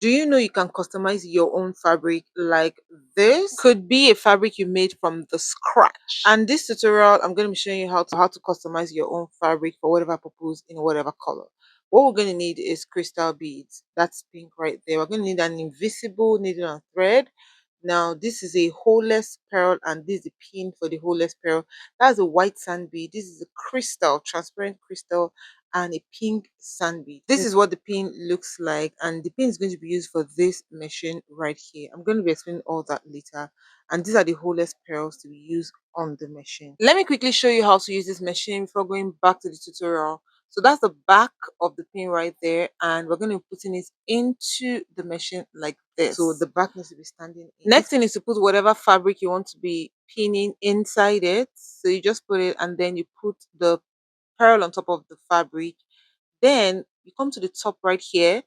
Do you know you can customize your own fabric like this? Could be a fabric you made from the scratch. And this tutorial, I'm going to be showing you how to customize your own fabric for whatever purpose in whatever color. What we're going to need is crystal beads. That's pink right there. We're going to need an invisible needle and thread. Now, this is a holeless pearl, and this is the pin for the holeless pearl. That's a white sand bead. This is a crystal, transparent crystal, and a pink sand bead. This is what the pin looks like, and the pin is going to be used for this machine right here. I'm going to be explaining all that later. And these are the holeless pearls to be used on the machine. Let me quickly show you how to use this machine before going back to the tutorial. So that's the back of the pin right there, and we're going to be putting it into the machine like this. So the back needs to be standing in. Next thing is to put whatever fabric you want to be pinning inside it. So you just put it, and then you put the pearl on top of the fabric. Then you come to the top right here,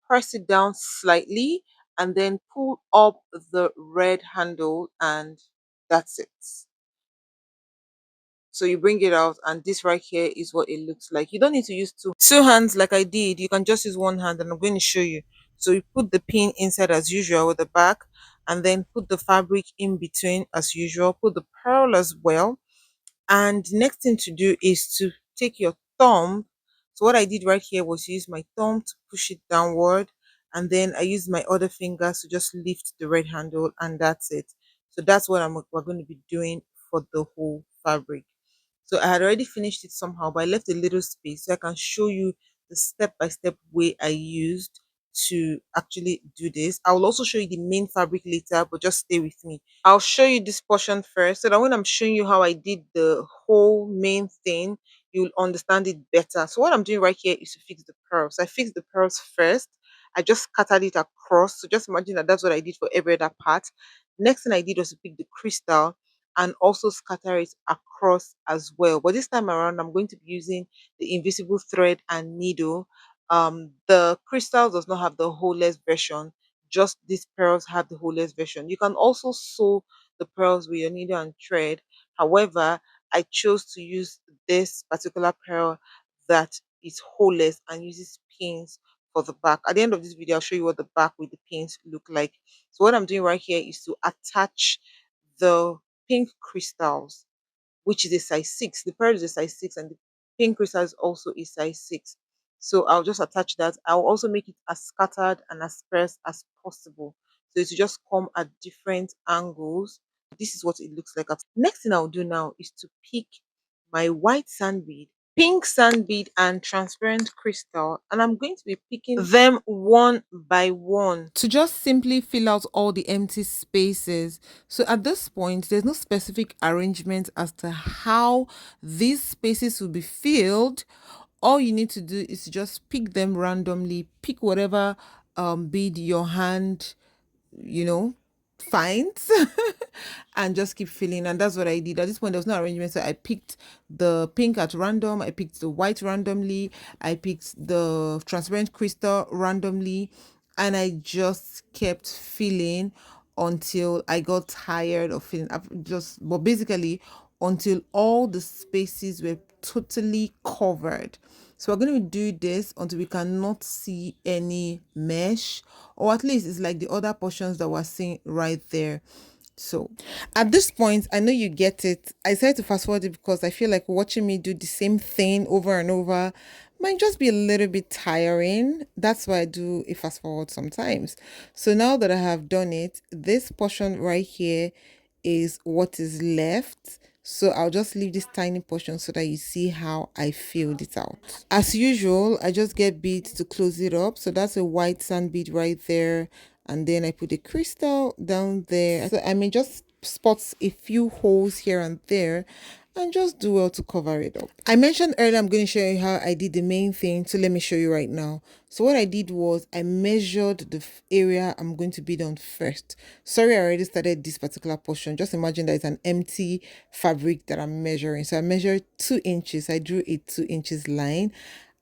press it down slightly, and then pull up the red handle, and that's it. So you bring it out, and this right here is what it looks like. You don't need to use two hands like I did. You can just use one hand, and I'm going to show you. So you put the pin inside as usual with the back, and then put the fabric in between as usual. Put the pearl as well, and the next thing to do is to take your thumb. So what I did right here was use my thumb to push it downward, and then I used my other fingers to just lift the red handle, and that's it. So that's what we're going to be doing for the whole fabric. So I had already finished it somehow, but I left a little space so I can show you the step-by-step way I used to actually do this. I will also show you the main fabric later, but just stay with me. I'll show you this portion first so that when I'm showing you how I did the whole main thing, you'll understand it better. So what I'm doing right here is to fix the pearls. I fixed the pearls first. I just scattered it across. So just imagine that that's what I did for every other part. Next thing I did was to pick the crystal and also scatter it across as well. But this time around, I'm going to be using the invisible thread and needle. The crystal does not have the holeless version, just these pearls have the holeless version. You can also sew the pearls with your needle and thread. However, I chose to use this particular pearl that is holeless and uses pins for the back. At the end of this video, I'll show you what the back with the pins look like. So what I'm doing right here is to attach the pink crystals, which is a size 6. The pearl is a size 6, and the pink crystal is also a size 6. So I'll just attach that. I'll also make it as scattered and as sparse as possible. So it will just come at different angles. This is what it looks like. Next thing I'll do now is to pick my white sand bead, pink sand bead, and transparent crystal, and I'm going to be picking them one by one to just simply fill out all the empty spaces. So at this point, there's no specific arrangement as to how these spaces will be filled. All you need to do is to just pick them randomly, pick whatever bead your hand, you know, finds and just keep filling. And that's what I did. At this point, there was no arrangement. So I picked the pink at random, I picked the white randomly, I picked the transparent crystal randomly, and I just kept filling until I got tired of filling. But basically until all the spaces were totally covered. So we're going to do this until we cannot see any mesh, or at least it's like the other portions that we're seeing right there. So at this point, I know you get it. I decided to fast forward it because I feel like watching me do the same thing over and over might just be a little bit tiring. That's why I do a fast forward sometimes. So now that I have done it, this portion right here is what is left. So I'll just leave this tiny portion so that you see how I filled it out. As usual, I just get beads to close it up. So that's a white sand bead right there. And then I put a crystal down there. So I may just spot a few holes here and there and just do well to cover it up. I mentioned earlier I'm going to show you how I did the main thing, so let me show you right now. So what I did was I measured the area I'm going to bead on first. Sorry, I already started this particular portion. Just imagine that it's an empty fabric that I'm measuring. So I measured 2 inches. I drew a 2 inches line.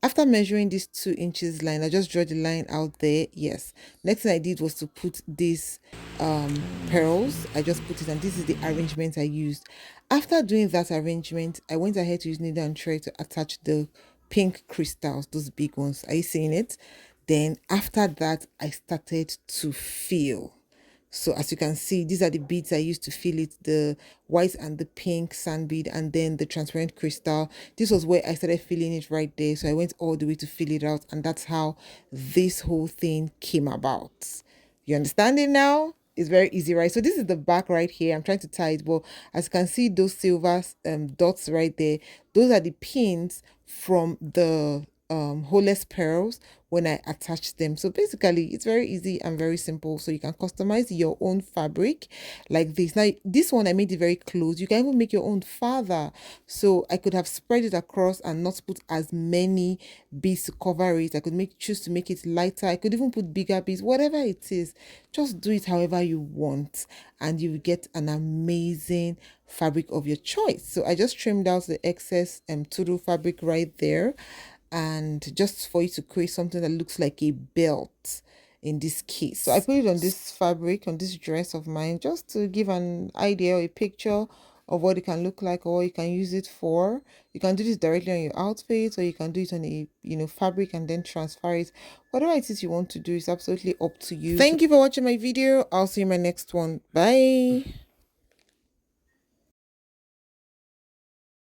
After measuring this 2 inches line, I just draw the line out there. Yes. Next thing I did was to put these pearls. I just put it, and this is the arrangement I used. After doing that arrangement, I went ahead to use needle and thread to attach the pink crystals, those big ones. Are you seeing it? Then after that, I started to fill. So as you can see, these are the beads I used to fill it, the white and the pink sand bead, and then the transparent crystal. This was where I started filling it right there. So I went all the way to fill it out, and that's how this whole thing came about. You understand it now? It's very easy, right? So this is the back right here. I'm trying to tie it, but as you can see, those silver dots right there, those are the pins from the holeless pearls when I attach them. So basically it's very easy and very simple. So you can customize your own fabric like this. Now this one I made it very close. You can even make your own farther. So I could have spread it across and not put as many beads to cover it. I could choose to make it lighter. I could even put bigger beads, whatever it is. Just do it however you want and you will get an amazing fabric of your choice. So I just trimmed out the excess todo fabric right there, and just for you to create something that looks like a belt in this case. So I put it on this fabric, on this dress of mine, just to give an idea or a picture of what it can look like or what you can use it for. You can do this directly on your outfit, or you can do it on a fabric and then transfer it. Whatever it is you want to do is absolutely up to you. Thank you for watching my video. I'll see you in my next one. Bye.